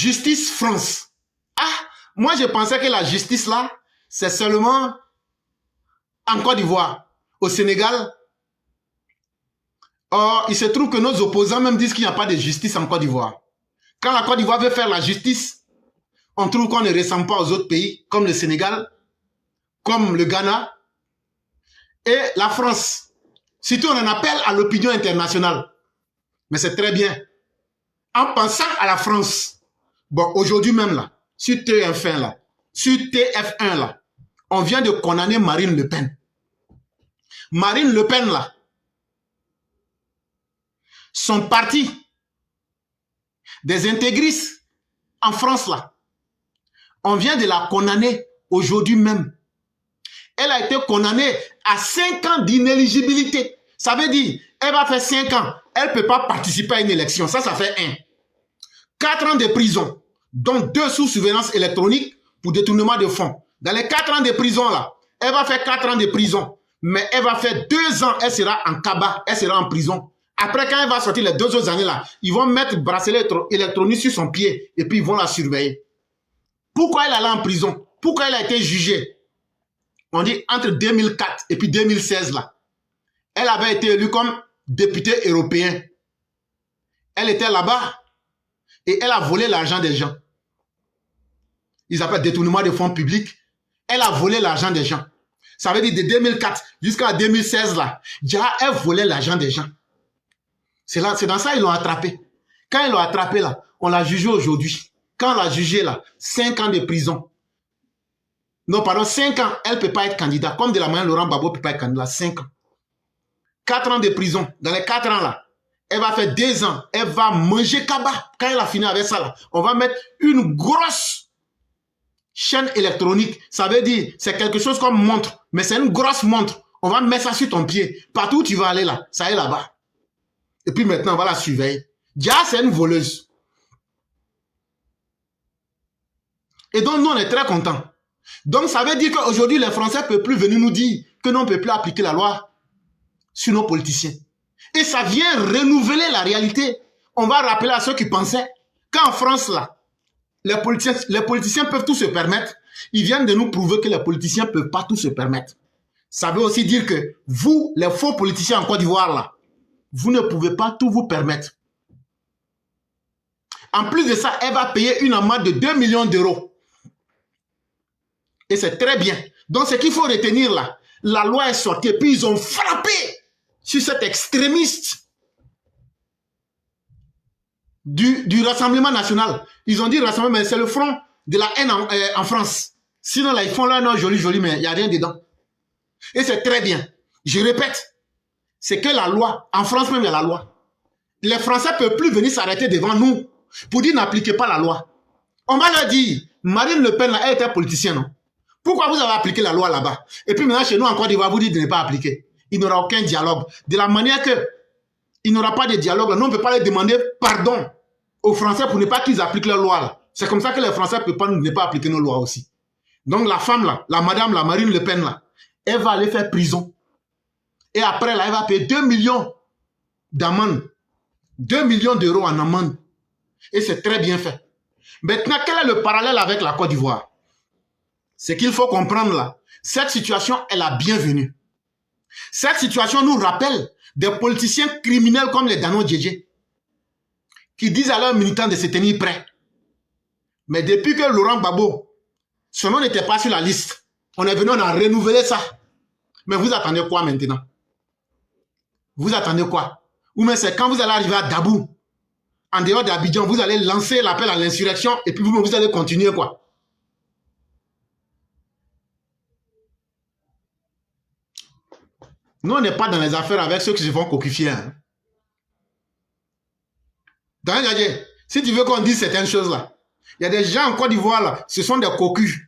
Justice France. Ah, moi je pensais que la justice là, c'est seulement en Côte d'Ivoire. Au Sénégal, or, il se trouve que nos opposants même disent qu'il n'y a pas de justice en Côte d'Ivoire. Quand la Côte d'Ivoire veut faire la justice, on trouve qu'on ne ressemble pas aux autres pays, comme le Sénégal, comme le Ghana et la France. Surtout, on en appelle à l'opinion internationale. Mais c'est très bien. En pensant à la France, bon, aujourd'hui même là, sur TF1 là, sur TF1 là, on vient de condamner Marine Le Pen. Marine Le Pen là, son parti, des intégristes en France là, on vient de la condamner aujourd'hui même. Elle a été condamnée à 5 ans d'inéligibilité. Ça veut dire, elle va faire 5 ans. Elle ne peut pas participer à une élection. Ça fait 1. 4 ans de prison, dont 2 sous surveillance électronique pour détournement de fonds. Dans les 4 ans de prison là, elle va faire 4 ans de prison. Mais elle va faire 2 ans, elle sera en cabas, elle sera en prison. Après, quand elle va sortir les 2 autres années là, ils vont mettre bracelet électronique sur son pied et puis ils vont la surveiller. Pourquoi elle est allée en prison? Pourquoi elle a été jugée? On dit entre 2004 et puis 2016 là. Elle avait été élue comme députée européenne. Elle était là-bas et elle a volé l'argent des gens. Ils appellent détournement de fonds publics. Elle a volé l'argent des gens. Ça veut dire de 2004 jusqu'à 2016 là, déjà elle volait l'argent des gens. C'est dans ça qu'ils l'ont attrapé. Quand ils l'ont attrapé là, on l'a jugé aujourd'hui. Quand on l'a jugé là, 5 ans de prison. Non, pardon, 5 ans, elle ne peut pas être candidate. Comme de la manière Laurent Gbagbo ne peut pas être candidat, 5 ans. 4 ans de prison. Dans les 4 ans là, elle va faire 2 ans. Elle va manger cabas. Quand elle a fini avec ça là, on va mettre une grosse chaîne électronique. Ça veut dire, c'est quelque chose comme montre. Mais c'est une grosse montre. On va mettre ça sur ton pied. Partout où tu vas aller là, ça est là-bas. Et puis maintenant, on va la surveiller. Déjà, c'est une voleuse. Et donc, nous, on est très contents. Donc, ça veut dire qu'aujourd'hui, les Français ne peuvent plus venir nous dire que nous ne pouvons plus appliquer la loi sur nos politiciens. Et ça vient renouveler la réalité. On va rappeler à ceux qui pensaient qu'en France, là, les politiciens peuvent tout se permettre. Ils viennent de nous prouver que les politiciens ne peuvent pas tout se permettre. Ça veut aussi dire que vous, les faux politiciens en Côte d'Ivoire, là, vous ne pouvez pas tout vous permettre. En plus de ça, elle va payer une amende de 2 millions d'euros. Et c'est très bien. Donc, ce qu'il faut retenir là, la loi est sortie et puis ils ont frappé sur cet extrémiste du Rassemblement national. Ils ont dit Rassemblement, mais c'est le front de la haine en France. Sinon, là, ils font là, non, joli, mais il n'y a rien dedans. Et c'est très bien. Je répète, c'est que la loi, en France même, il y a la loi. Les Français ne peuvent plus venir s'arrêter devant nous pour dire n'appliquez pas la loi. On va leur dire, Marine Le Pen, là, elle était politicienne, non? Pourquoi vous avez appliqué la loi là-bas? Et puis maintenant, chez nous, en Côte d'Ivoire, vous dites de ne pas appliquer. Il n'y aura aucun dialogue. De la manière que il n'y aura pas de dialogue, nous, on ne peut pas leur demander pardon aux Français pour ne pas qu'ils appliquent leur loi là. C'est comme ça que les Français ne peuvent pas ne pas appliquer nos lois aussi. Donc la femme là, la madame, la Marine Le Pen là, elle va aller faire prison. Et après là, elle va payer 2 millions d'amende. 2 millions d'euros en amende. Et c'est très bien fait. Maintenant, quel est le parallèle avec la Côte d'Ivoire? C'est qu'il faut comprendre là, cette situation est la bienvenue. Cette situation nous rappelle des politiciens criminels comme les Dano Djedje, qui disent à leurs militants de se tenir prêts. Mais depuis que Laurent Gbagbo, son nom n'était pas sur la liste, on est venu, on a renouvelé ça. Mais vous attendez quoi maintenant? Vous attendez quoi? Ou même c'est quand vous allez arriver à Dabou, en dehors d'Abidjan, vous allez lancer l'appel à l'insurrection et puis vous allez continuer quoi? Nous, on n'est pas dans les affaires avec ceux qui se font coquifier. Hein. Si tu veux qu'on dise certaines choses là, il y a des gens en Côte d'Ivoire là, ce sont des cocus.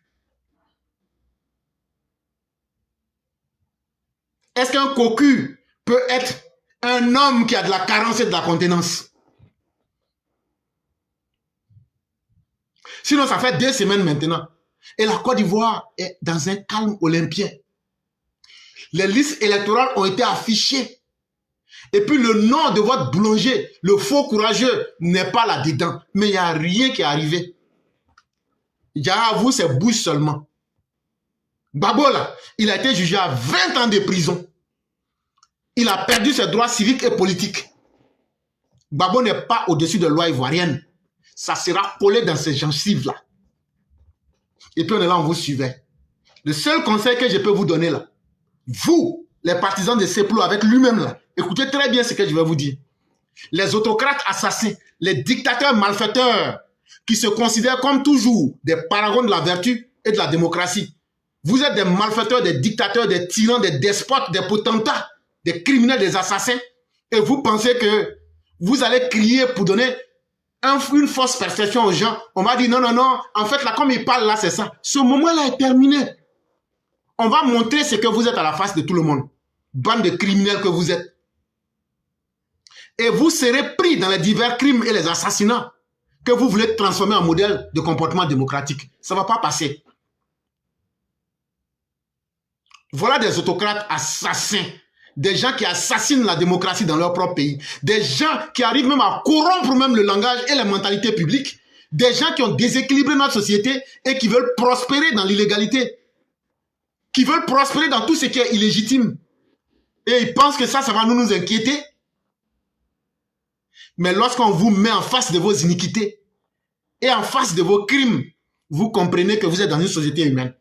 Est-ce qu'un cocu peut être un homme qui a de la carence et de la contenance? Sinon, ça fait 2 semaines maintenant. Et la Côte d'Ivoire est dans un calme olympien. Les listes électorales ont été affichées. Et puis le nom de votre boulanger, le faux courageux, n'est pas là-dedans. Mais il n'y a rien qui est arrivé. À vous, c'est bouche seulement. Gbagbo, là, il a été jugé à 20 ans de prison. Il a perdu ses droits civiques et politiques. Gbagbo n'est pas au-dessus de la loi ivoirienne. Ça sera collé dans ces gencives-là. Et puis on est là, on vous suivait. Le seul conseil que je peux vous donner là, vous, les partisans de Seplo avec lui-même là, écoutez très bien ce que je vais vous dire. Les autocrates assassins, les dictateurs malfaiteurs, qui se considèrent comme toujours des paragons de la vertu et de la démocratie. Vous êtes des malfaiteurs, des dictateurs, des tyrans, des despotes, des potentats, des criminels, des assassins. Et vous pensez que vous allez crier pour donner une fausse perception aux gens. On va dire non, non, non. En fait, là, comme il parle là, c'est ça. Ce moment-là est terminé. On va montrer ce que vous êtes à la face de tout le monde. Bande de criminels que vous êtes. Et vous serez pris dans les divers crimes et les assassinats que vous voulez transformer en modèle de comportement démocratique. Ça ne va pas passer. Voilà des autocrates assassins. Des gens qui assassinent la démocratie dans leur propre pays. Des gens qui arrivent même à corrompre même le langage et les mentalités publiques. Des gens qui ont déséquilibré notre société et qui veulent prospérer dans l'illégalité. Qui veulent prospérer dans tout ce qui est illégitime. Et ils pensent que ça va nous inquiéter. Mais lorsqu'on vous met en face de vos iniquités et en face de vos crimes, vous comprenez que vous êtes dans une société humaine.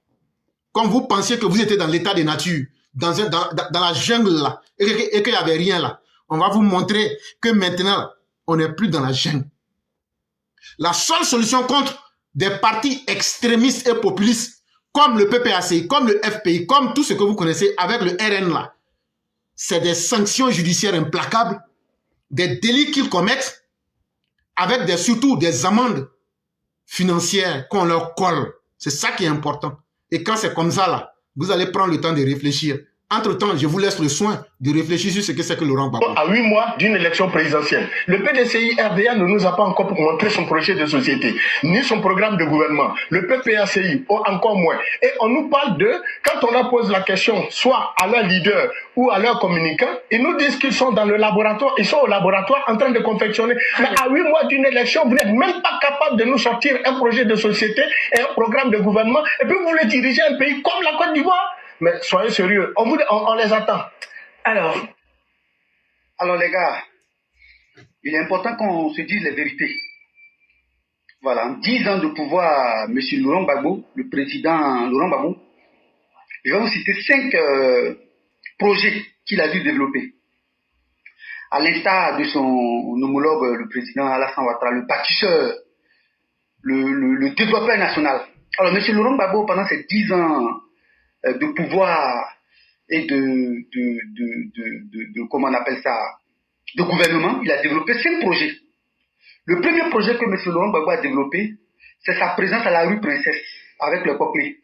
Comme vous pensiez que vous étiez dans l'état de nature, dans la jungle là, et qu'il n'y avait rien là. On va vous montrer que maintenant, on n'est plus dans la jungle. La seule solution contre des partis extrémistes et populistes, comme le PPACI, comme le FPI, comme tout ce que vous connaissez avec le RN là, c'est des sanctions judiciaires implacables, des délits qu'ils commettent, avec surtout des amendes financières qu'on leur colle. C'est ça qui est important. Et quand c'est comme ça, là, vous allez prendre le temps de réfléchir. Entre-temps, je vous laisse le soin de réfléchir sur ce que c'est que Laurent Gbagbo. À 8 mois d'une élection présidentielle, le PDCI RDA ne nous a pas encore montré son projet de société, ni son programme de gouvernement. Le PPACI, encore moins. Et on nous parle quand on leur pose la question, soit à leur leader ou à leurs communicants, ils nous disent qu'ils sont dans le laboratoire, ils sont au laboratoire en train de confectionner. Mais à 8 mois d'une élection, vous n'êtes même pas capable de nous sortir un projet de société et un programme de gouvernement, et puis vous voulez diriger un pays comme la Côte d'Ivoire. Mais soyez sérieux, on les attend. Alors les gars, il est important qu'on se dise les vérités. Voilà, en 10 ans de pouvoir, M. Laurent Gbagbo, le président Laurent Gbagbo, je vais vous citer 5 projets qu'il a dû développer. À l'instar de son homologue, le président Alassane Ouattara, le bâtisseur, le développeur national. Alors, M. Laurent Gbagbo, pendant ces 10 ans de pouvoir et de comment on appelle ça, de gouvernement, il a développé 5 projets. Le premier projet que M. Laurent Gbagbo a développé, c'est sa présence à la rue Princesse, avec le Coquelet,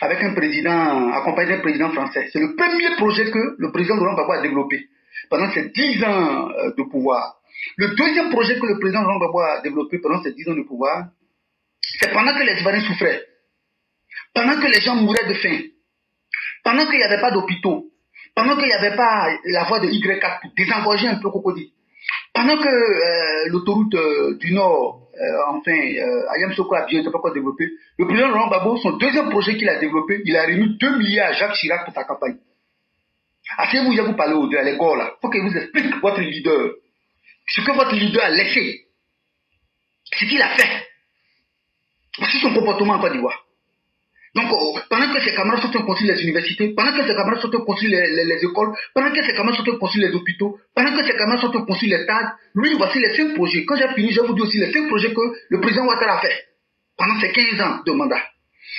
avec un président, accompagné d'un président français. C'est le premier projet que le président Laurent Gbagbo a développé pendant ces 10 ans de pouvoir. Le deuxième projet que le président Laurent Gbagbo a développé pendant ces 10 ans de pouvoir, c'est pendant que les Ivoiriens souffraient, pendant que les gens mouraient de faim, pendant qu'il n'y avait pas d'hôpitaux, pendant qu'il n'y avait pas la voie de Y4 pour désengorger un peu Cocody, pendant que l'autoroute du Nord, Ayam Soko a bien, pas encore développé, le président Laurent Gbagbo, son deuxième projet qu'il a développé, il a remis 2 milliards à Jacques Chirac pour sa campagne. Asseyez-vous, je vais vous parler au-delà, les gars là. Il faut qu'il vous explique votre leader. Ce que votre leader a laissé. Ce qu'il a fait. Voici son comportement en Côte d'Ivoire. Donc, pendant que ses camarades sont en construire les universités, pendant que ses camarades sont en construire les écoles, pendant que ses camarades sont en construire les hôpitaux, pendant que ses camarades sont en construire les stades, lui, voici les 5 projets. Quand j'ai fini, je vais vous dire aussi les 5 projets que le président Ouattara a fait pendant ses 15 ans de mandat.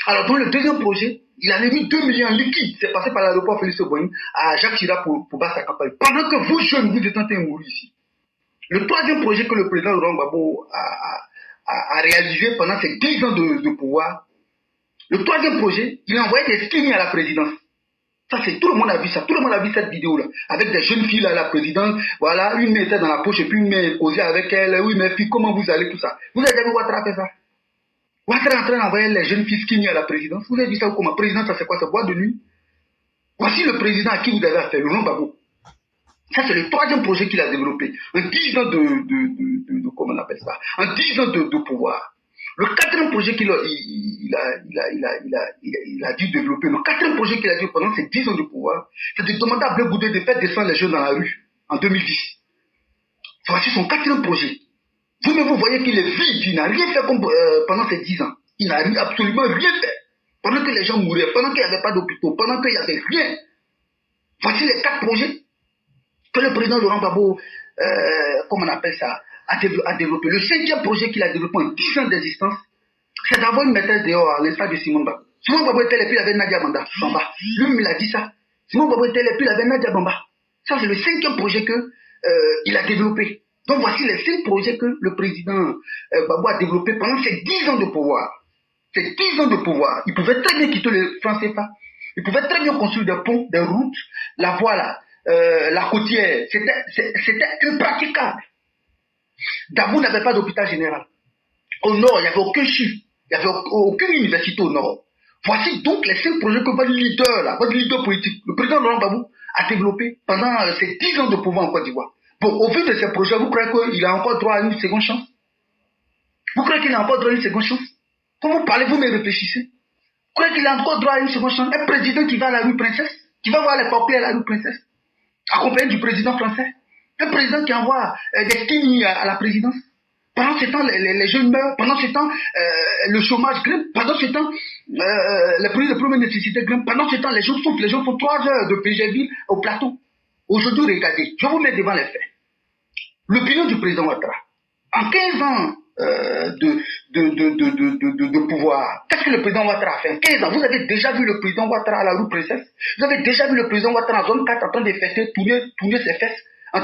Alors, dans le deuxième projet, il a mis 2 millions en liquide. C'est passé par l'aéroport Félix Houphouët à Jacques Chirac pour battre sa campagne. Pendant que vous, jeunes, vous êtes en train de mourir ici. Le troisième projet que le président Laurent Gbagbo a réalisé pendant ses 10 ans de pouvoir, le troisième projet, il a envoyé des skinny à la présidence. Ça, c'est tout le monde a vu ça. Tout le monde a vu cette vidéo-là. Avec des jeunes filles à la présidence. Voilà, une mettait dans la poche et puis une met causée avec elle. Oui, mes filles, comment vous allez, tout ça. Vous avez déjà vu Ouattara faire ça? Ouattara est en train d'envoyer les jeunes filles skinny à la présidence. Vous avez vu ça ou comment? Présidence, ça c'est quoi? C'est boîte de nuit. Voici le président à qui vous avez affaire, Laurent Gbagbo. Ça, c'est le troisième projet qu'il a développé. En 10 ans comment on appelle ça? En 10 ans de pouvoir. Le quatrième projet qu'il a dû développer, le quatrième projet qu'il a dit pendant ces 10 ans de pouvoir, c'est de demander à Blé Goudé de faire descendre les jeunes dans la rue en 2010. Voici son quatrième projet. Vous-même, vous voyez qu'il est vide, il n'a rien fait pendant ces 10 ans. Il n'a absolument rien fait. Pendant que les gens mouraient, pendant qu'il n'y avait pas d'hôpitaux, pendant qu'il n'y avait rien. Voici les 4 projets que le président Laurent Gbagbo, comment on appelle ça, a développé. Le 5e projet qu'il a développé en 10 ans d'existence, c'est d'avoir une maîtresse dehors à l'instar de Simone Gbagbo. Simone Gbagbo était l'époux, il avait Nadia Bamba. Lui, il a dit ça. Simone Gbagbo était l'époux, il avait Nadia Bamba. Ça, c'est le 5e projet qu'il a développé. Donc, voici les 5 projets que le président Gbagbo a développé pendant ces 10 ans de pouvoir. Ces 10 ans de pouvoir. Il pouvait très bien quitter le franc CFA. Il pouvait très bien construire des ponts, des routes, la voie là, la côtière. C'était impraticable. Dabou n'avait pas d'hôpital général. Au nord, il n'y avait aucun chiffre. Il n'y avait aucune université au nord. Voici donc les 5 projets que votre leader politique, le président Laurent Gbagbo, a développé pendant ces 10 ans de pouvoir en Côte d'Ivoire. Bon, au vu de ces projets, vous croyez qu'il a encore droit à une seconde chance? Vous croyez qu'il a encore droit à une seconde chance? Quand vous parlez, vous me réfléchissez. Vous croyez qu'il a encore droit à une seconde chance? Un président qui va à la rue Princesse, qui va voir les papiers à la rue Princesse, accompagné du président français. Un président qui envoie des skinny à la présidence. Pendant ce temps, les jeunes meurent. Pendant ce temps, le chômage grimpe. Pendant ce temps, les produits de première nécessité grimpent. Pendant ce temps, les gens font 3 heures de PGV au plateau. Aujourd'hui, regardez, je vais vous mettre devant les faits. L'opinion du président Ouattara, en 15 ans de pouvoir, qu'est-ce que le président Ouattara a fait? En 15 ans, vous avez déjà vu le président Ouattara à la rue Princesse? Vous avez déjà vu le président Ouattara en zone 4 en train de fêter, tourner ses fesses? Vous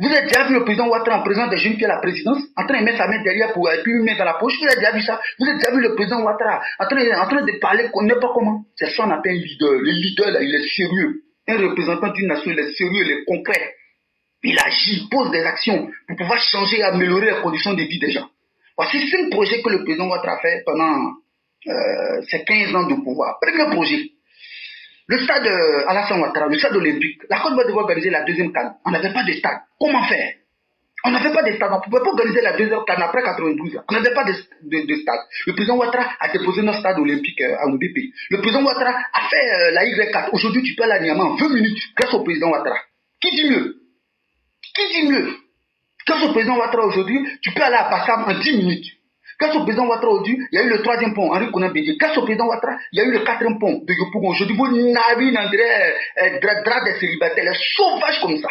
avez déjà vu le président Ouattara en présence des jeunes filles à la présidence, en train de mettre sa main derrière et puis une main dans la poche? Vous avez déjà vu ça? Vous avez déjà vu le président Ouattara en train de parler n'importe comment? C'est ça qu'on appelle un leader. Le leader, là, il est sérieux. Un représentant d'une nation, il est sérieux, il est concret. Il agit, pose des actions pour pouvoir changer et améliorer les conditions de vie des gens. Voici 5 projets que le président Ouattara a fait pendant ces 15 ans de pouvoir. Premier projet, le stade Alassane Ouattara, le stade olympique. La Côte d'Ivoire devait organiser la 2e CAN. On n'avait pas de stade. Comment faire? On n'avait pas de stade. On ne pouvait pas organiser la 2e CAN après 92. On n'avait pas de stade. Le président Ouattara a déposé notre stade olympique à Mbépé. Le président Ouattara a fait la Y4. Aujourd'hui, tu peux aller à Niamey en 20 minutes grâce au président Ouattara. Qui dit mieux? Grâce au président Ouattara aujourd'hui, tu peux aller à Passam en 10 minutes. Grâce au président Ouattara aujourd'hui, il y a eu le 3e pont, Henri Konan Bédié. Grâce au président Ouattara, il y a eu le 4e pont de Yopougon. Aujourd'hui, vous n'avez drap des célibataires, les sauvages comme ça.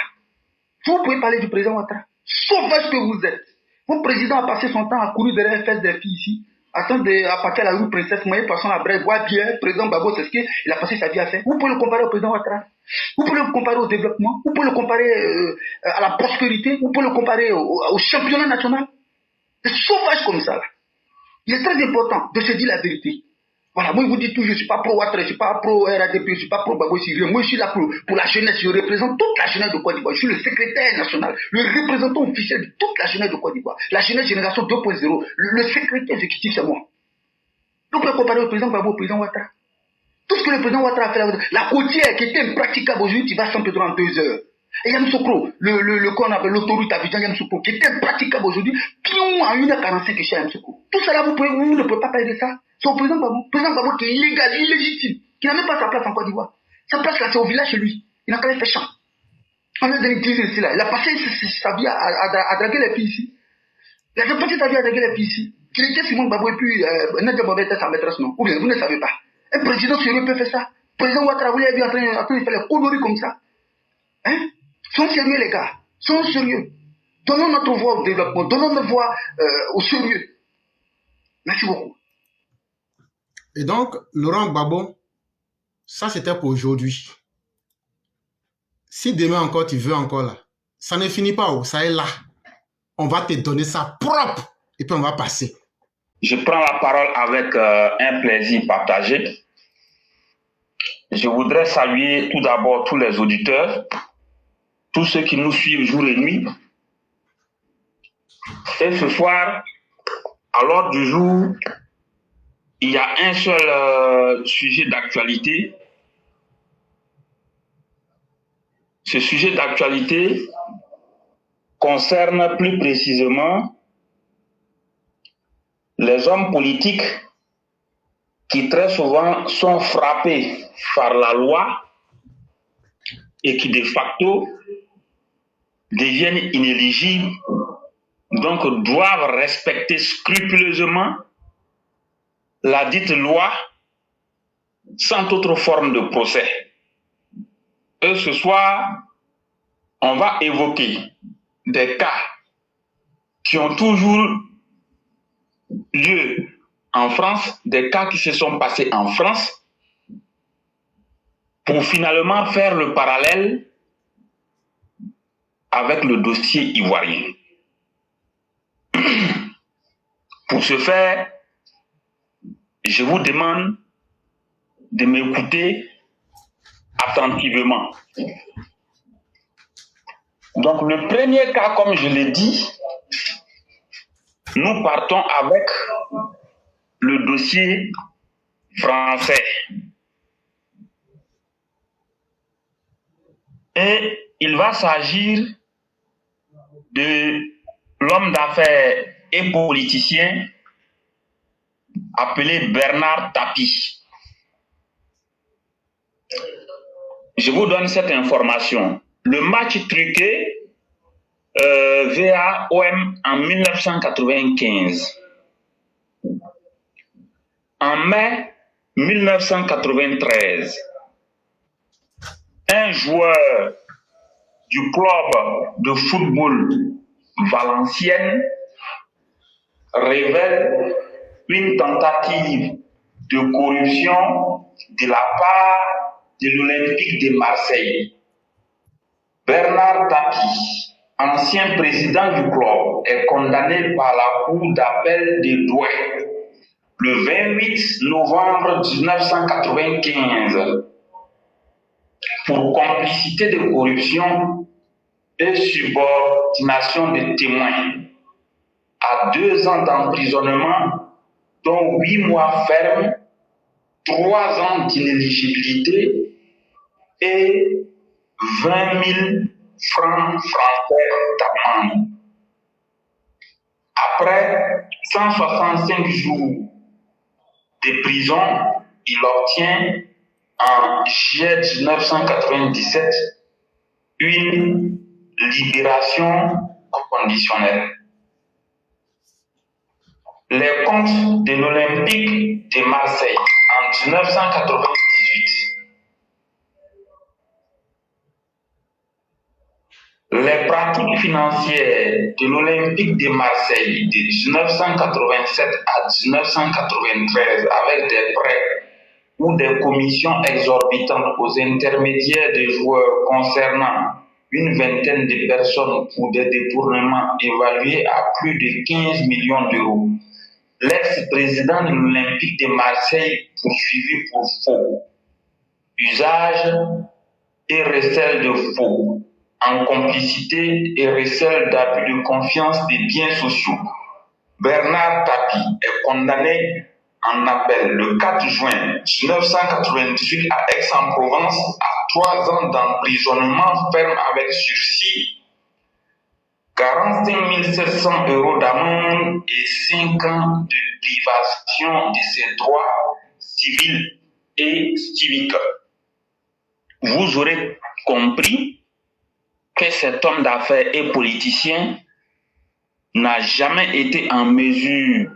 Vous pouvez parler du président Ouattara. Sauvage que vous êtes. Votre président a passé son temps à courir derrière les fesses des filles ici, attendre à partir à la rue Princesse, moyen passant la brève, boire bien. Président Gbagbo, c'est ce qu'il a passé sa vie à faire. Vous pouvez le comparer au président Ouattara. Vous pouvez le comparer au développement. Vous pouvez le comparer à la prospérité. Vous pouvez le comparer au championnat national. C'est sauvage comme ça. Là. Il est très important de se dire la vérité. Voilà, moi je vous dis toujours, je ne suis pas pro Ouattara, je ne suis pas pro RADP, je ne suis pas pro Gbagbo Syrien. Moi je suis là pour la jeunesse, je représente toute la jeunesse de Côte d'Ivoire. Je suis le secrétaire national, le représentant officiel de toute la jeunesse de Côte d'Ivoire. La jeunesse génération 2.0, le secrétaire exécutif c'est moi. Donc on peut comparer au président Gbagbo, au président Ouattara. Tout ce que le président Ouattara a fait, la côtière qui était impraticable aujourd'hui, tu vas Saint-Pédro en 2 heures. Et Yamoussoukro, qu'on appelle l'autoroute Abidjan Yamoussoukro, qui était impraticable aujourd'hui, pion en 1h45 chez Yamoussoukro. Tout ça là, vous ne pouvez pas parler de ça. C'est au président Gbagbo qui est illégal, illégitime, qui n'a même pas sa place en Côte d'Ivoire. Sa place là, c'est au village chez lui. Il n'a qu'à aller faire champ. On a donné 10 ici là. Il a passé sa vie à draguer les filles ici. Il a passé sa vie à draguer les filles ici. Qu'il était Simone Gbagbo et puis Nadia Bamba était sa maîtresse, non? Ou bien vous ne savez pas. Un président sérieux peut faire ça. Le président Ouattara, vous l'avez vu en train de faire les coloris comme ça. Hein? Soyons sérieux, les gars. Soyons sérieux. Donnons notre voix au développement. Donnons notre voix au sérieux. Merci beaucoup. Et donc, Laurent Gbagbo, ça c'était pour aujourd'hui. Si demain encore tu veux encore là, ça ne finit pas, ça est là. On va te donner ça propre et puis on va passer. Je prends la parole avec un plaisir partagé. Je voudrais saluer tout d'abord tous les auditeurs, tous ceux qui nous suivent jour et nuit. Et ce soir, à l'ordre du jour, il y a un seul sujet d'actualité. Ce sujet d'actualité concerne plus précisément les hommes politiques qui très souvent sont frappés par la loi et qui de facto deviennent inéligibles, donc doivent respecter scrupuleusement la dite loi sans autre forme de procès. Et ce soir, on va évoquer des cas qui ont toujours lieu en France, des cas qui se sont passés en France, pour finalement faire le parallèle avec le dossier ivoirien. Pour ce faire, je vous demande de m'écouter attentivement. Donc le premier cas, comme je l'ai dit, nous partons avec le dossier français. Et il va s'agir de l'homme d'affaires et politicien appelé Bernard Tapie. Je vous donne cette information. Le match truqué VA-OM en 1995. En mai 1993, un joueur du club de football Valenciennes révèle une tentative de corruption de la part de l'Olympique de Marseille. Bernard Tapie, ancien président du club, est condamné par la cour d'appel de Douai le 28 novembre 1995 pour complicité de corruption et subordination de témoins à 2 ans d'emprisonnement, dont 8 mois fermes, 3 ans d'inéligibilité et 20 000 francs français d'amende. Après 165 jours de prison, il obtient en juillet 1997 une libération conditionnelle. Les comptes de l'Olympique de Marseille en 1998. Les pratiques financières de l'Olympique de Marseille de 1987 à 1993 avec des prêts ou des commissions exorbitantes aux intermédiaires des joueurs concernant une vingtaine de personnes pour des détournements évalués à plus de 15 millions d'euros. L'ex-président de l'Olympique de Marseille poursuivi pour faux, usage et recel de faux, en complicité et recel d'abus de confiance des biens sociaux. Bernard Tapie est condamné en appel le 4 juin 1998 à Aix-en-Provence à 3 ans d'emprisonnement ferme avec sursis, 45 700 € d'amende et 5 ans de privation de ses droits civils et civiques. Vous aurez compris que cet homme d'affaires et politicien n'a jamais été en mesure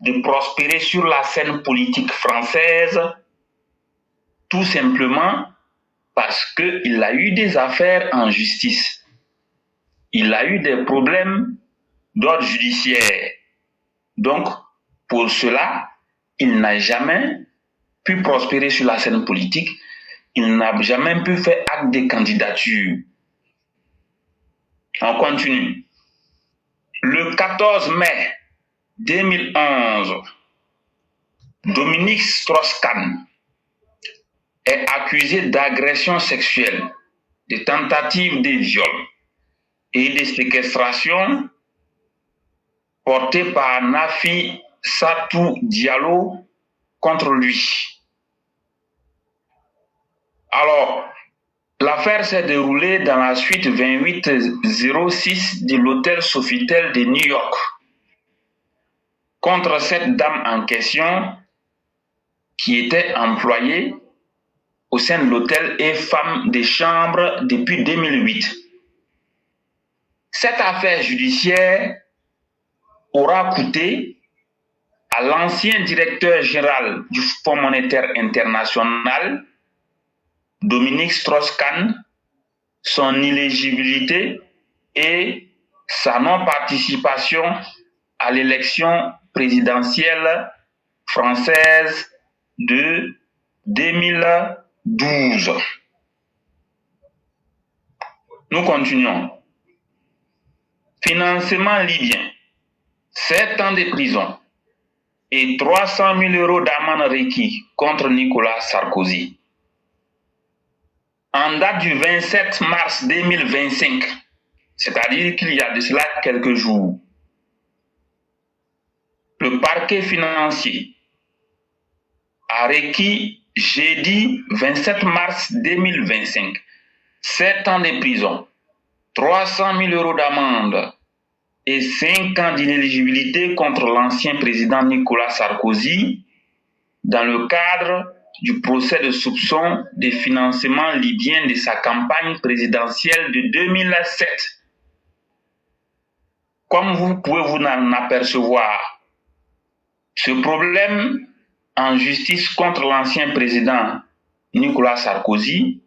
de prospérer sur la scène politique française, tout simplement parce qu'il a eu des affaires en justice. Il a eu des problèmes d'ordre judiciaire. Donc, pour cela, il n'a jamais pu prospérer sur la scène politique. Il n'a jamais pu faire acte de candidature. On continue. Le 14 mai 2011, Dominique Strauss-Kahn est accusé d'agression sexuelle, de tentative de viol et de séquestration portée par Nafi Satou Diallo contre lui. Alors, L'affaire s'est déroulée dans la suite 2806 de l'hôtel Sofitel de New York. Contre cette dame en question qui était employée au sein de l'hôtel et femme de chambre depuis 2008. Cette affaire judiciaire aura coûté à l'ancien directeur général du Fonds monétaire international, Dominique Strauss-Kahn, son inéligibilité et sa non-participation à l'élection présidentielle française de 2012. Nous continuons. Financement libyen, 7 ans de prison et 300 000 € d'amende requis contre Nicolas Sarkozy. En date du 27 mars 2025, c'est-à-dire qu'il y a de cela quelques jours, le parquet financier a requis jeudi 27 mars 2025 7 ans de prison, 300 000 € d'amende et 5 ans d'inéligibilité contre l'ancien président Nicolas Sarkozy dans le cadre du procès de soupçon de financement libyen de sa campagne présidentielle de 2007. Comme vous pouvez vous en apercevoir, ce problème en justice contre l'ancien président Nicolas Sarkozy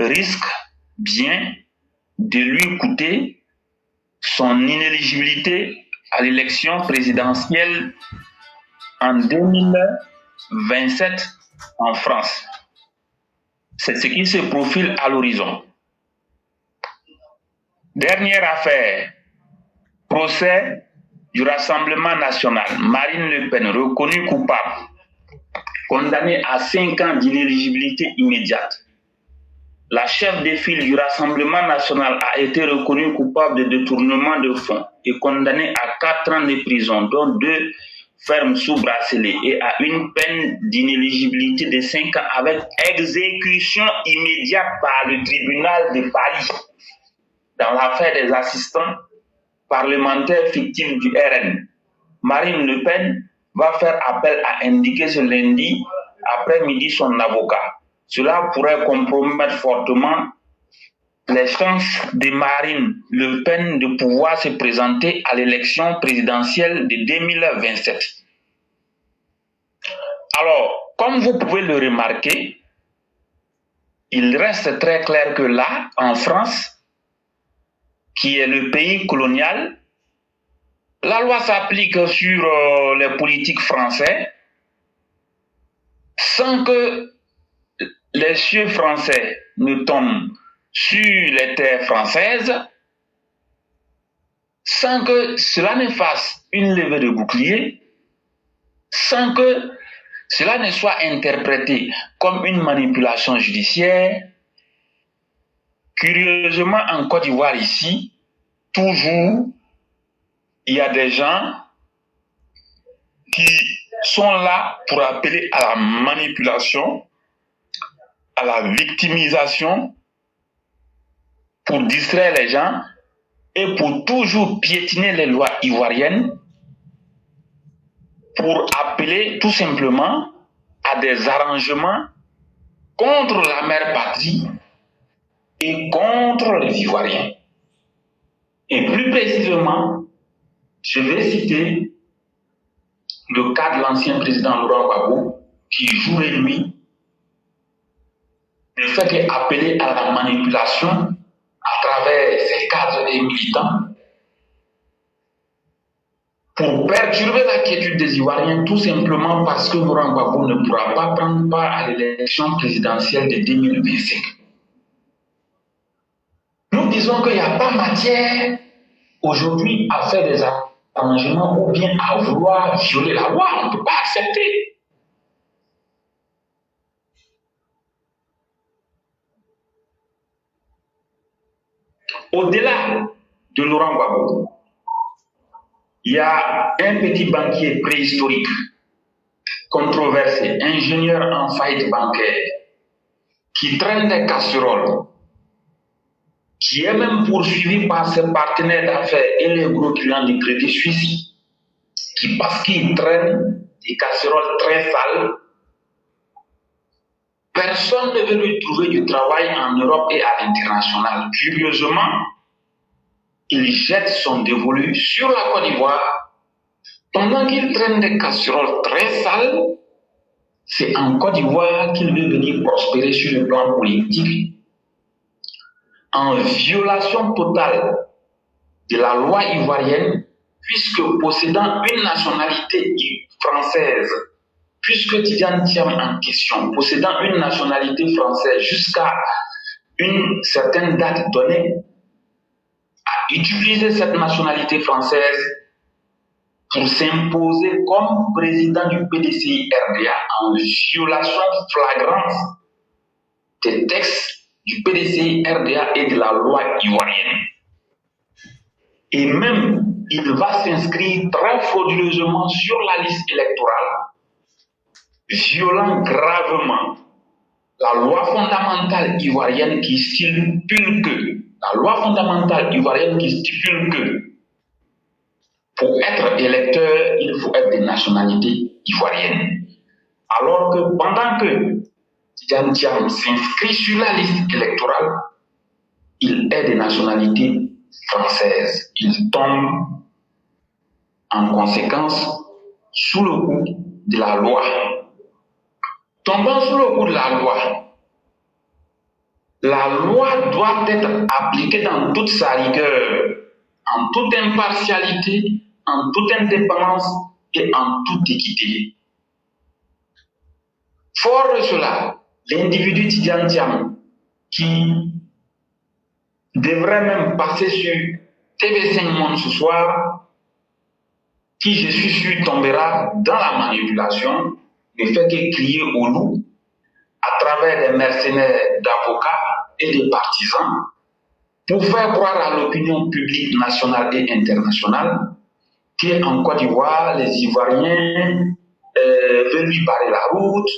risque bien de lui coûter son inéligibilité à l'élection présidentielle en 2027 en France. C'est ce qui se profile à l'horizon. Dernière affaire, procès du Rassemblement national. Marine Le Pen, reconnue coupable, condamnée à 5 ans d'inéligibilité immédiate. La chef de file du Rassemblement national a été reconnue coupable de détournement de fonds et condamnée à 4 ans de prison, dont 2 fermes sous bracelet et à une peine d'inéligibilité de 5 ans avec exécution immédiate par le tribunal de Paris dans l'affaire des assistants parlementaires fictifs du RN. Marine Le Pen va faire appel, à indiquer ce lundi après-midi son avocat. Cela pourrait compromettre fortement les chances de Marine Le Pen de pouvoir se présenter à l'élection présidentielle de 2027. Alors, comme vous pouvez le remarquer, il reste très clair que là, en France, qui est le pays colonial, la loi s'applique sur les politiques français sans que les cieux français ne tombent sur les terres françaises, sans que cela ne fasse une levée de bouclier, sans que cela ne soit interprété comme une manipulation judiciaire. Curieusement, en Côte d'Ivoire ici, toujours, il y a des gens qui sont là pour appeler à la manipulation, à la victimisation, pour distraire les gens et pour toujours piétiner les lois ivoiriennes, pour appeler tout simplement à des arrangements contre la mère patrie et contre les Ivoiriens. Et plus précisément, je vais citer le cas de l'ancien président Laurent Gbagbo, qui jour et nuit ne fait qu'appeler à la manipulation à travers ses cadres et militants pour perturber la quiétude des Ivoiriens, tout simplement parce que Laurent Gbagbo ne pourra pas prendre part à l'élection présidentielle de 2025. Nous disons qu'il n'y a pas matière aujourd'hui à faire des arrangements ou bien à vouloir violer la loi. On ne peut pas accepter. Au-delà de Laurent Gbagbo, il y a un petit banquier préhistorique, controversé, ingénieur en faillite bancaire, qui traîne des casseroles qui est même poursuivi par ses partenaires d'affaires et les gros clients du Crédit Suisse, parce qu'ils traînent des casseroles très sales. Personne ne veut lui trouver du travail en Europe et à l'international. Curieusement, il jette son dévolu sur la Côte d'Ivoire. Pendant qu'il traîne des casseroles très sales, c'est en Côte d'Ivoire qu'il veut venir prospérer sur le plan politique, en violation totale de la loi ivoirienne, puisque possédant une nationalité française, puisque Tidjane Thiam en question, possédant une nationalité française jusqu'à une certaine date donnée, a utilisé cette nationalité française pour s'imposer comme président du PDCI RDA en violation flagrante des textes du PDCI RDA et de la loi ivoirienne. Et même, il va s'inscrire très frauduleusement sur la liste électorale, violant gravement la loi fondamentale ivoirienne qui stipule que, pour être électeur, il faut être de nationalité ivoirienne. Alors que pendant que Tidjane Thiam s'inscrit sur la liste électorale, il est de nationalité française. Il tombe en conséquence sous le coup de la loi. Tombant sous le coup de la loi doit être appliquée dans toute sa rigueur, en toute impartialité, en toute indépendance et en toute équité. Fort de cela, l'individu Tidjane Thiam, qui devrait même passer sur TV5 Monde ce soir, qui je suis sûr tombera dans la manipulation, ne fait que crier au loup à travers des mercenaires d'avocats et des partisans pour faire croire à l'opinion publique nationale et internationale qu'en Côte d'Ivoire, les Ivoiriens veulent lui barrer la route,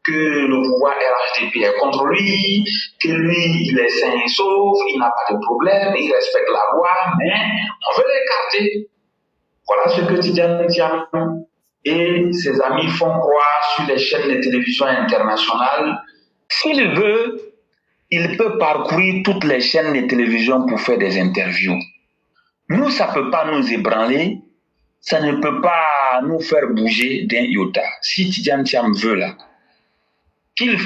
que le pouvoir RHDP est contre lui, que lui, il est sain et sauf, il n'a pas de problème, il respecte la loi, mais on veut l'écarter. Voilà ce que Tidjane Thiam et ses amis font croire sur les chaînes de télévision internationales. S'il veut, il peut parcourir toutes les chaînes de télévision pour faire des interviews. Nous, ça ne peut pas nous ébranler, ça ne peut pas nous faire bouger d'un iota. Si Tidjane Thiam veut là, qu'il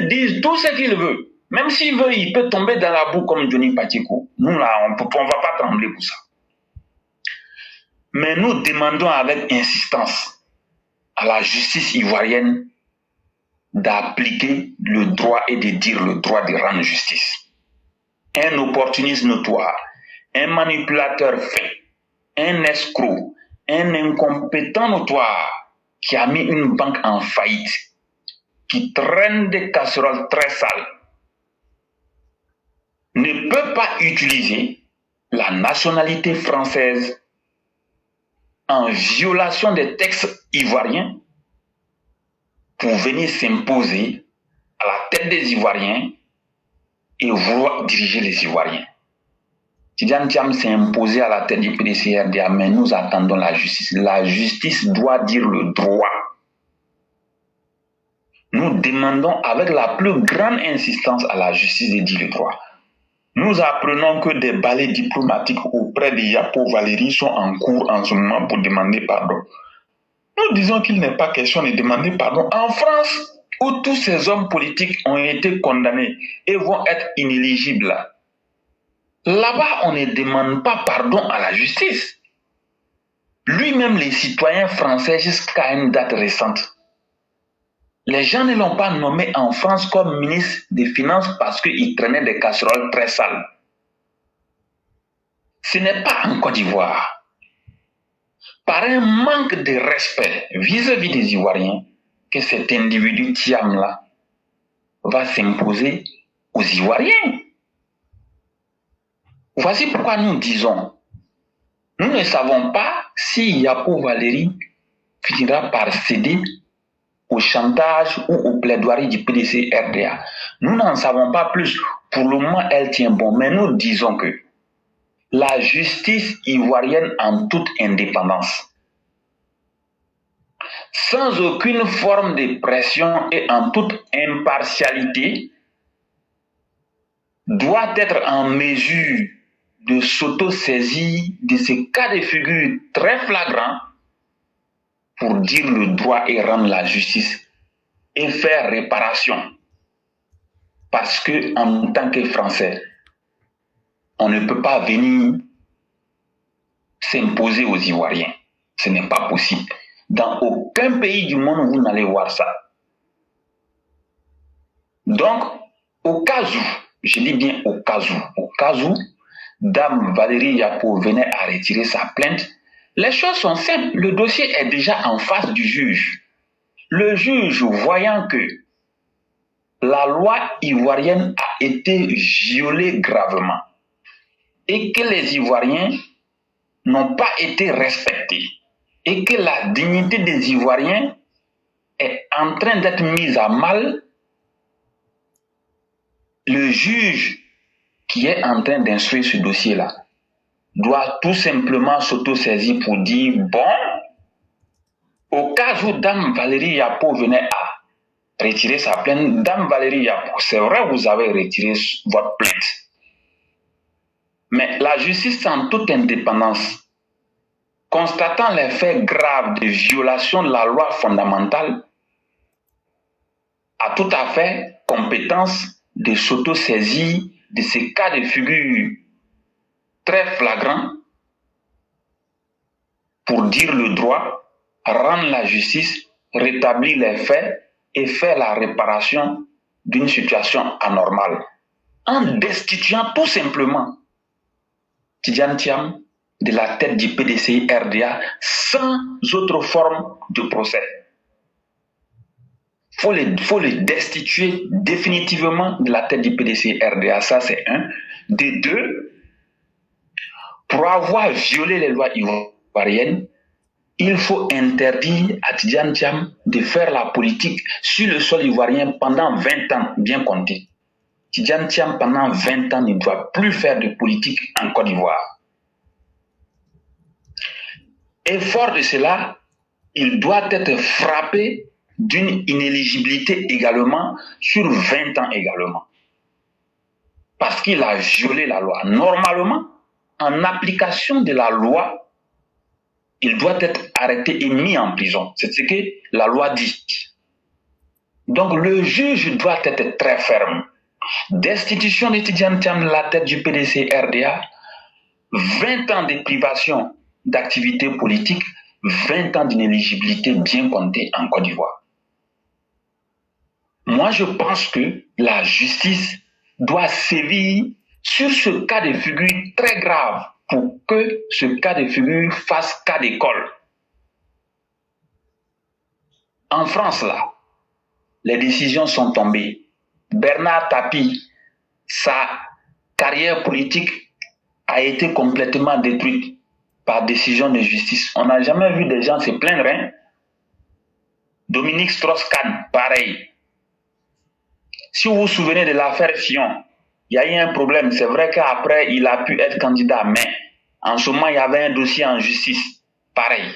dise tout ce qu'il veut. Même s'il veut, il peut tomber dans la boue comme Johnny Patikou. Nous là, on ne va pas trembler pour ça. Mais nous demandons avec insistance à la justice ivoirienne d'appliquer le droit et de dire le droit de rendre justice. Un opportuniste notoire, un manipulateur fin, un escroc, un incompétent notoire qui a mis une banque en faillite, qui traîne des casseroles très sales, ne peut pas utiliser la nationalité française en violation des textes ivoiriens pour venir s'imposer à la tête des Ivoiriens et vouloir diriger les Ivoiriens. Tidjane Thiam s'est imposé à la tête du PDCRDA, mais nous attendons la justice. La justice doit dire le droit. Nous demandons avec la plus grande insistance à la justice de dire le droit. Nous apprenons que des balais diplomatiques auprès de Yapo Valéry sont en cours en ce moment pour demander pardon. Nous disons qu'il n'est pas question de demander pardon. En France, où tous ces hommes politiques ont été condamnés et vont être inéligibles, là-bas, on ne demande pas pardon à la justice. Lui-même, les citoyens français, jusqu'à une date récente, les gens ne l'ont pas nommé en France comme ministre des Finances parce qu'il traînait des casseroles très sales. Ce n'est pas en Côte d'Ivoire. Par un manque de respect vis-à-vis des Ivoiriens que cet individu Thiam-là va s'imposer aux Ivoiriens. Voici pourquoi nous disons, nous ne savons pas si Yapo Valéry finira par céder au chantage ou aux plaidoiries du PDC-RDA. Nous n'en savons pas plus. Pour le moment, elle tient bon. Mais nous disons que la justice ivoirienne en toute indépendance, sans aucune forme de pression et en toute impartialité, doit être en mesure de s'auto-saisir de ces cas de figure très flagrants pour dire le droit et rendre la justice et faire réparation. Parce que en tant que Français, on ne peut pas venir s'imposer aux Ivoiriens. Ce n'est pas possible. Dans aucun pays du monde, vous n'allez voir ça. Donc, au cas où, je dis bien au cas où, Dame Valérie Yapo venait à retirer sa plainte, les choses sont simples. Le dossier est déjà en face du juge. Le juge, voyant que la loi ivoirienne a été violée gravement et que les Ivoiriens n'ont pas été respectés et que la dignité des Ivoiriens est en train d'être mise à mal, le juge qui est en train d'instruire ce dossier-là doit tout simplement s'auto-saisir pour dire, bon, au cas où Dame Valérie Yapo venait à retirer sa plainte, Dame Valérie Yapo, c'est vrai, vous avez retiré votre plainte. Mais la justice en toute indépendance, constatant les faits graves de violation de la loi fondamentale, a tout à fait compétence de s'auto-saisir de ces cas de figure très flagrants pour dire le droit, rendre la justice, rétablir les faits et faire la réparation d'une situation anormale en destituant tout simplement Tidjane Thiam de la tête du PDCI-RDA sans autre forme de procès. Faut le destituer définitivement de la tête du PDCI-RDA, ça c'est un. De deux, pour avoir violé les lois ivoiriennes, il faut interdire à Tidjane Thiam de faire la politique sur le sol ivoirien pendant 20 ans, bien compté. Tidjane Thiam, pendant 20 ans, ne doit plus faire de politique en Côte d'Ivoire. Et fort de cela, il doit être frappé d'une inéligibilité également sur 20 ans également. Parce qu'il a violé la loi. Normalement, en application de la loi, il doit être arrêté et mis en prison. C'est ce que la loi dit. Donc le juge doit être très ferme. Destitution de Tidjane Thiam de la tête du PDC-RDA, 20 ans de privation d'activité politique, 20 ans d'inéligibilité bien comptée en Côte d'Ivoire. Moi, je pense que la justice doit sévir sur ce cas de figure très grave pour que ce cas de figure fasse cas d'école. En France, là, les décisions sont tombées. Bernard Tapie, sa carrière politique a été complètement détruite par décision de justice. On n'a jamais vu des gens se plaindre. Hein? Dominique Strauss-Kahn, pareil. Si vous vous souvenez de l'affaire Fillon, il y a eu un problème. C'est vrai qu'après, il a pu être candidat, mais en ce moment, il y avait un dossier en justice. Pareil.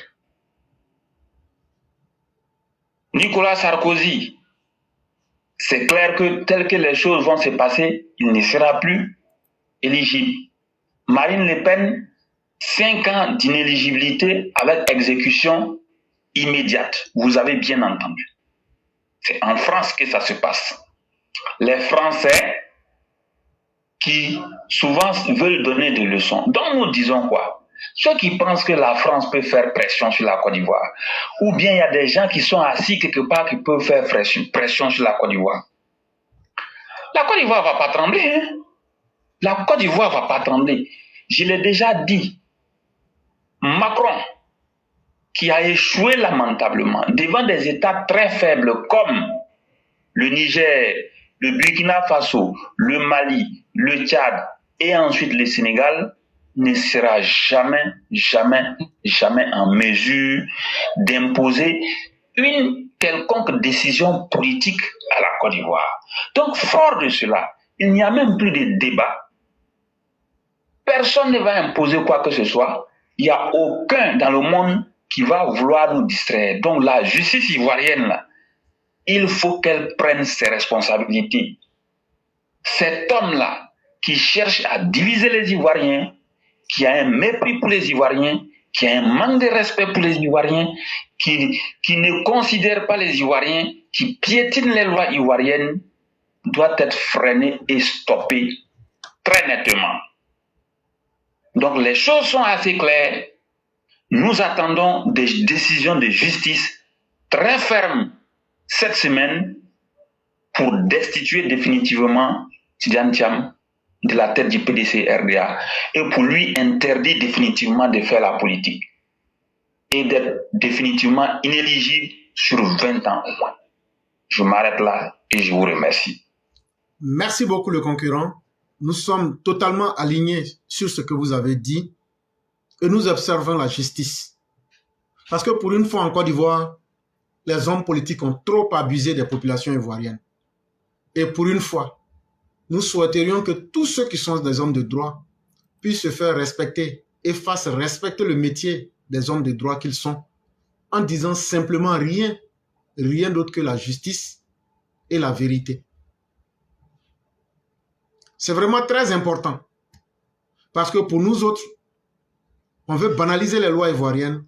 Nicolas Sarkozy, c'est clair que tel que les choses vont se passer, il ne sera plus éligible. Marine Le Pen, 5 ans d'inéligibilité avec exécution immédiate. Vous avez bien entendu. C'est en France que ça se passe. Les Français qui souvent veulent donner des leçons. Donc nous disons quoi? Ceux qui pensent que la France peut faire pression sur la Côte d'Ivoire, ou bien il y a des gens qui sont assis quelque part qui peuvent faire pression sur la Côte d'Ivoire. La Côte d'Ivoire ne va pas trembler. Hein? La Côte d'Ivoire ne va pas trembler. Je l'ai déjà dit. Macron, qui a échoué lamentablement devant des États très faibles comme le Niger, le Burkina Faso, le Mali, le Tchad et ensuite le Sénégal, ne sera jamais en mesure d'imposer une quelconque décision politique à la Côte d'Ivoire. Donc, fort de cela, il n'y a même plus de débat. Personne ne va imposer quoi que ce soit. Il n'y a aucun dans le monde qui va vouloir nous distraire. Donc, la justice ivoirienne, là, il faut qu'elle prenne ses responsabilités. Cet homme-là, qui cherche à diviser les Ivoiriens, qui a un mépris pour les Ivoiriens, qui a un manque de respect pour les Ivoiriens, qui ne considère pas les Ivoiriens, qui piétine les lois ivoiriennes, doit être freiné et stoppé très nettement. Donc les choses sont assez claires. Nous attendons des décisions de justice très fermes cette semaine pour destituer définitivement Tidiane Thiam de la tête du PDC-RDA et pour lui interdire définitivement de faire la politique et d'être définitivement inéligible sur 20 ans au moins. Je m'arrête là et je vous remercie. Merci beaucoup le concurrent. Nous sommes totalement alignés sur ce que vous avez dit et nous observons la justice. Parce que pour une fois en Côte d'Ivoire, les hommes politiques ont trop abusé des populations ivoiriennes. Et pour une fois, nous souhaiterions que tous ceux qui sont des hommes de droit puissent se faire respecter et fassent respecter le métier des hommes de droit qu'ils sont, en disant simplement rien d'autre que la justice et la vérité. C'est vraiment très important, parce que pour nous autres, on veut banaliser les lois ivoiriennes,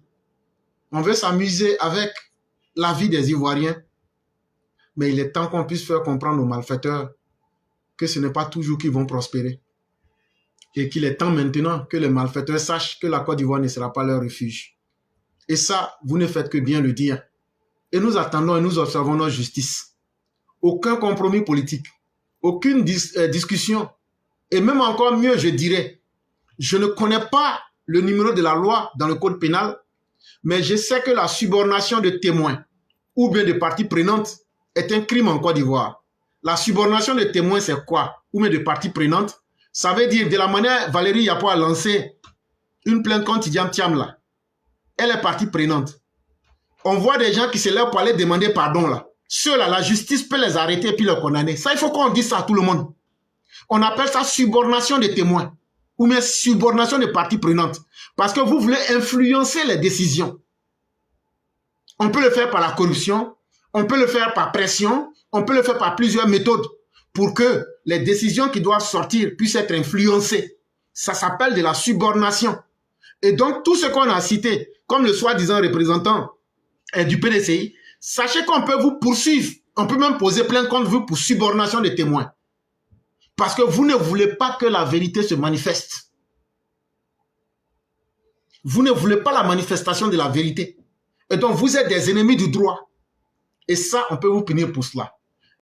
on veut s'amuser avec la vie des Ivoiriens, mais il est temps qu'on puisse faire comprendre aux malfaiteurs que ce n'est pas toujours qu'ils vont prospérer. Et qu'il est temps maintenant que les malfaiteurs sachent que la Côte d'Ivoire ne sera pas leur refuge. Et ça, vous ne faites que bien le dire. Et nous attendons et nous observons notre justice. Aucun compromis politique, aucune discussion. Et même encore mieux, je dirais, je ne connais pas le numéro de la loi dans le code pénal, mais je sais que la subornation de témoins ou bien de parties prenantes est un crime en Côte d'Ivoire. La subornation de témoins, c'est quoi? Ou bien de parties prenantes? Ça veut dire, de la manière Valérie Yapo a lancé une plainte contre Tidiane Thiam là, elle est partie prenante. On voit des gens qui se lèvent pour aller demander pardon là. Ceux-là, la justice peut les arrêter et puis les condamner. Ça, il faut qu'on dise ça à tout le monde. On appelle ça subornation de témoins ou bien subornation de parties prenantes. Parce que vous voulez influencer les décisions. On peut le faire par la corruption, on peut le faire par pression, on peut le faire par plusieurs méthodes pour que les décisions qui doivent sortir puissent être influencées. Ça s'appelle de la subornation. Et donc, tout ce qu'on a cité, comme le soi-disant représentant du PDCI, sachez qu'on peut vous poursuivre. On peut même poser plainte contre vous pour subornation de témoins. Parce que vous ne voulez pas que la vérité se manifeste. Vous ne voulez pas la manifestation de la vérité. Et donc, vous êtes des ennemis du droit. Et ça, on peut vous punir pour cela.